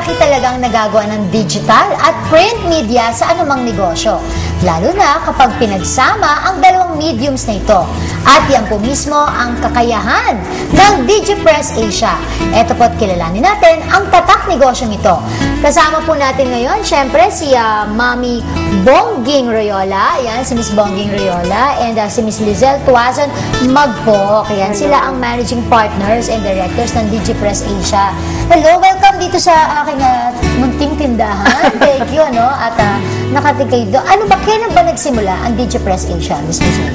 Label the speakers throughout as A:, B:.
A: malaki talagang nagagawa ng digital at print media sa anumang negosyo, lalo na kapag pinagsama ang dalawang mediums na ito. At yan po mismo ang kakayahan ng DigiPress Asia. Ito po't kilalanin natin ang tatak negosyong ito. Kasama po natin ngayon, syempre, si Mami Bongging Royola. Yan, si Miss Bongging Royola. And si Miss Lizelle Tuazon Magpok. Yan, sila ang managing partners and directors ng DigiPress Asia. Hello, welcome dito sa aking munting tindahan. Thank you, ano? At nakating kayo doon. Ano ba, kailan ba nagsimula ang DigiPress Asia, Miss Lizelle?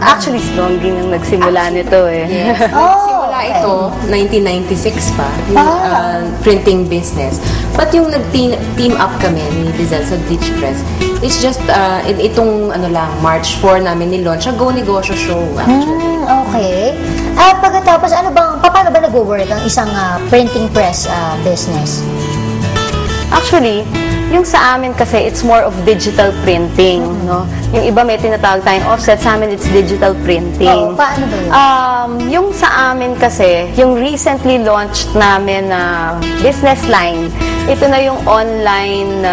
B: Actually, Bongging ang nagsimula nito eh.
C: Yes. Simula ito, 1996 pa, yung printing business. But yung nag-team up kami ni Lizelle sa DigiPress, it's just, itong March 4 namin ni-launch, a Go Negosyo Show, actually.
A: Okay. Pagkatapos, paano ba nag-work ang isang printing press business?
B: Actually, yung sa amin kasi, it's more of digital printing, no? Yung iba may tinatawag tayong offset, sa amin it's digital printing.
A: Oo, paano ba yun?
B: Yung sa amin kasi, yung recently launched namin na business line, ito na yung online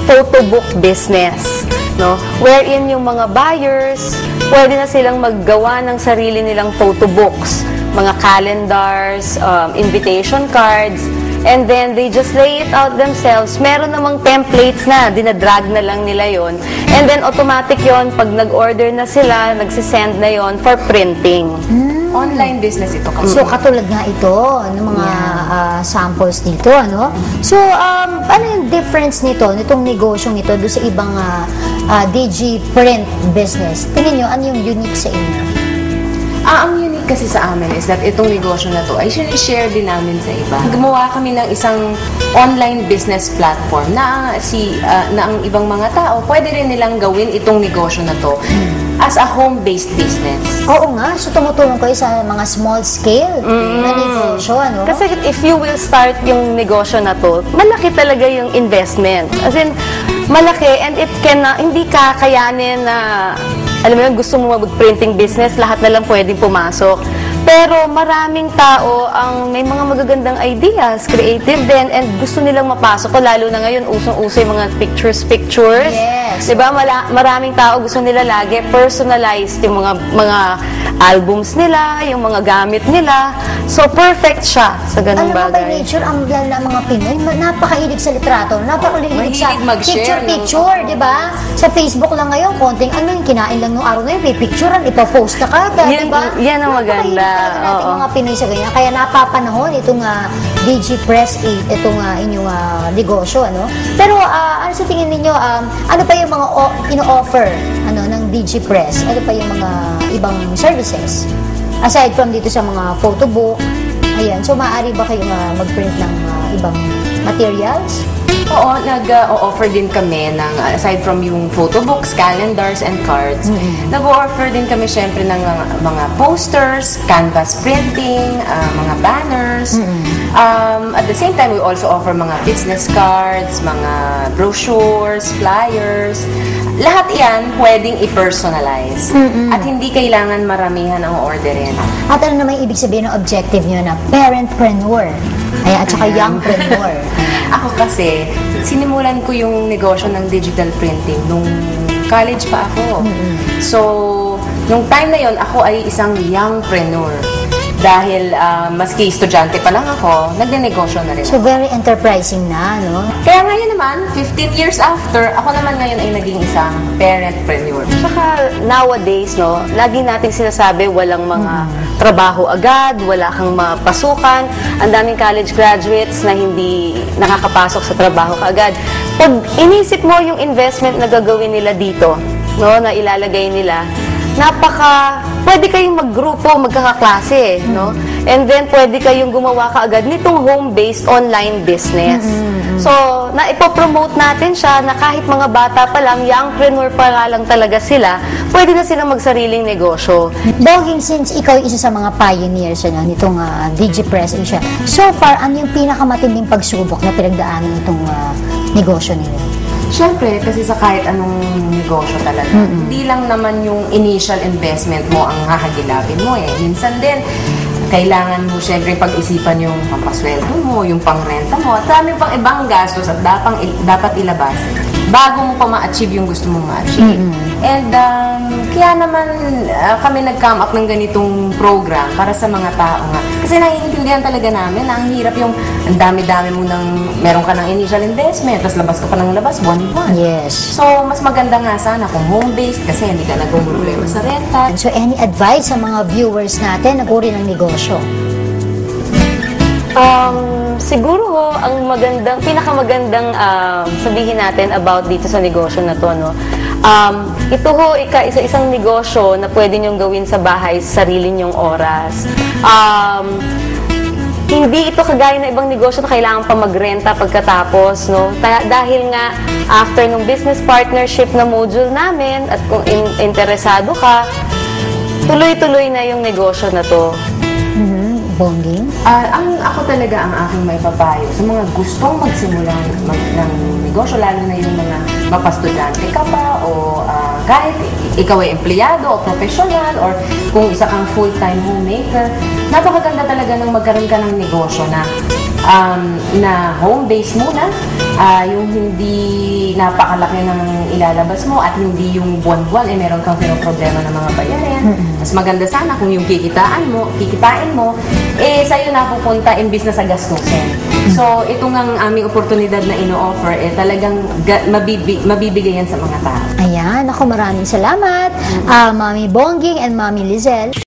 B: photo book business, no? Wherein yung mga buyers, pwede na silang maggawa ng sarili nilang photo books, mga calendars, invitation cards, and then they just lay it out themselves. Meron namang templates na, dinadrag na lang nila yon. And then automatic yon pag nag-order na sila, nagsisend na yon for printing.
C: Online business ito kasi.
A: So, katulad nga ito, ng mga samples dito, ano? So, ano yung difference nitong negosyong ito doon sa ibang digi-print business? Tingin nyo, ano yung unique sa inyo?
C: Ang unique kasi sa amin is that itong negosyo na to ay share din namin sa iba. Gumawa kami ng isang online business platform na ang ibang mga tao pwede rin nilang gawin itong negosyo na to as a home-based business.
A: Oo nga, so tumutulong kayo sa mga small scale na negosyo, ano?
B: Kasi if you will start yung negosyo na to, malaki talaga yung investment. As in, malaki, and it can, hindi kakayanin na alam mo yun, gusto mo mag-printing business, lahat na lang pwedeng pumasok. Pero maraming tao ang may mga magagandang ideas, creative din, and gusto nilang mapasok. Lalo na ngayon, usong-uso yung mga pictures.
A: Yes.
B: Diba? Maraming tao gusto nila lagi personalized yung mga albums nila, yung mga gamit nila. So, perfect siya sa ganung bagay.
A: Alam mo, by nature, ang mga Pinoy, napakahilig sa litrato, napakahilig sa picture, di ba? Sa Facebook lang ngayon, konting yung kinain lang nung araw na yun, may picturean, ipopost na kagad, di ba?
B: Yan ang maganda.
A: Natin mga Pinoy sa ganyan. Kaya napapanahon itong DigiPress 8, itong inyong negosyo, ano? Pero, ano sa tingin ninyo, ano pa yung mga ino-offer ng DigiPress? Ano pa yung mga ibang services? Aside from dito sa mga photo book, ayan. So, maaari ba kayong mag-print ng ibang materials?
C: Oo, nag-o-offer din kami ng, aside from yung photo books, calendars, and cards, nag-o-offer din kami syempre ng mga posters, canvas printing, mga banners. At the same time, we also offer mga business cards, mga brochures, flyers. Lahat yan pwedeng i-personalize. At hindi kailangan maramihan ang orderin.
A: At ano naman ibig sabihin ng objective nyo na parentpreneur? At saka youngpreneur.
C: Ako kasi, sinimulan ko yung negosyo ng digital printing nung college pa ako. So, nung time na yon ako ay isang youngpreneur. Dahil maski estudyante pa lang ako, nagnenegosyo na rin ako.
A: So, very enterprising na, no?
C: Kaya ngayon naman, 15 years after, ako naman ngayon ay naging isang parentpreneur.
B: Saka nowadays, no, lagi nating sinasabi walang mga trabaho agad, wala kang mapasukan. Ang daming college graduates na hindi nakakapasok sa trabaho kaagad. Pag inisip mo yung investment na gagawin nila dito, no, na ilalagay nila, pwede kayong maggrupo, magkakaklase, no? And then, pwede kayong gumawa kaagad nitong home-based online business. So, ipopromote natin siya na kahit mga bata pa lang, youngpreneur pa lang talaga sila, pwede na silang magsariling negosyo.
A: Bongging, since ikaw isa sa mga pioneers nitong DigiPress Asia, so far, ano yung pinakamatinding pagsubok na pinagdaanan nitong negosyo nila?
C: Siyempre, kasi sa kahit anong negosyo talaga, hindi lang naman yung initial investment mo ang hahagilapin mo eh. Minsan din, kailangan mo syempre pag-isipan yung pampasweldo mo, yung pangrenta mo, at dami pang ibang gastos at dapat ilabas bago mo pa ma-achieve yung gusto mong ma-achieve. And kaya naman kami nag-come up ng ganitong program para sa mga tao nga. Kasi naiintindihan talaga namin na ang hirap yung ang dami-dami mo meron ka ng initial investment, tapos labas ka pa ng labas, buwan-buwan.
A: Yes.
C: So, mas maganda nga sana kung home-based kasi hindi ka nagumulproblema sa renta.
A: So, any advice sa mga viewers natin na uri ng negosyo?
B: Siguro ho, ang pinakamagandang sabihin natin about dito sa negosyo na to, no? Ito ho, isa-isang negosyo na pwede nyong gawin sa bahay sa sarili nyong oras. Hindi ito kagaya ng ibang negosyo na kailangan pa magrenta pagkatapos, no? Dahil nga, after ng business partnership na module namin, at kung interesado ka, tuloy-tuloy na yung negosyo na to.
A: Bongging?
C: Ako talaga ang aking may papayo sa mga gustong magsimula ng negosyo, lalo na yung mga mapastudyante ka pa o kahit ikaw ay empleyado o professional or kung isa kang full-time homemaker, napakaganda talaga ng magkaroon ka ng negosyo na home-based muna, yung hindi napakalaki ng ilalabas mo at hindi yung buwan-buwan meron kang problema ng mga bayarin. Mas maganda sana kung yung kikitain mo, sa'yo napupunta imbis na sa gastusin. So, ito ngang aming oportunidad na ino-offer, talagang mabibigay yan sa mga tao.
A: Ayan, ako maraming salamat, Mami Bongging and Mami Lizelle.